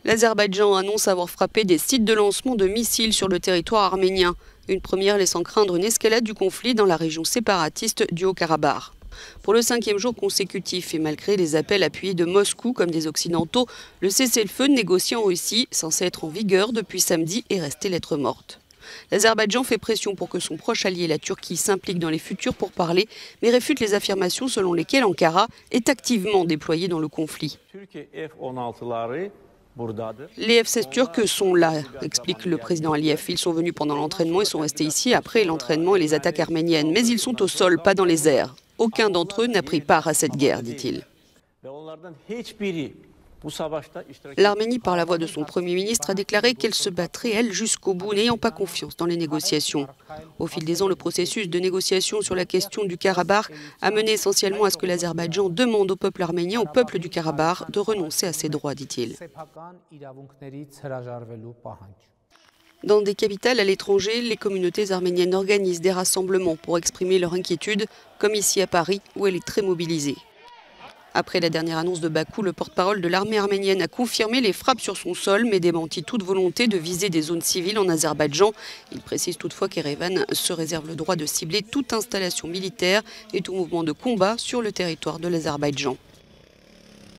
L'Azerbaïdjan annonce avoir frappé des sites de lancement de missiles sur le territoire arménien, une première laissant craindre une escalade du conflit dans la région séparatiste du Haut-Karabakh. Pour le 5e jour consécutif et malgré les appels appuyés de Moscou comme des Occidentaux, le cessez-le-feu négocié en Russie, censé être en vigueur depuis samedi, est resté lettre morte. L'Azerbaïdjan fait pression pour que son proche allié, la Turquie, s'implique dans les futurs pourparlers, mais réfute les affirmations selon lesquelles Ankara est activement déployé dans le conflit. Les F-16 turcs sont là, explique le président Aliyev. Ils sont venus pendant l'entraînement et sont restés ici après l'entraînement et les attaques arméniennes. Mais ils sont au sol, pas dans les airs. Aucun d'entre eux n'a pris part à cette guerre, dit-il. L'Arménie, par la voix de son Premier ministre, a déclaré qu'elle se battrait, elle, jusqu'au bout, n'ayant pas confiance dans les négociations. Au fil des ans, le processus de négociation sur la question du Karabakh a mené essentiellement à ce que l'Azerbaïdjan demande au peuple arménien, au peuple du Karabakh, de renoncer à ses droits, dit-il. Dans des capitales à l'étranger, les communautés arméniennes organisent des rassemblements pour exprimer leur inquiétude, comme ici à Paris, où elle est très mobilisée. Après la dernière annonce de Bakou, le porte-parole de l'armée arménienne a confirmé les frappes sur son sol, mais démenti toute volonté de viser des zones civiles en Azerbaïdjan. Il précise toutefois qu'Erevan se réserve le droit de cibler toute installation militaire et tout mouvement de combat sur le territoire de l'Azerbaïdjan.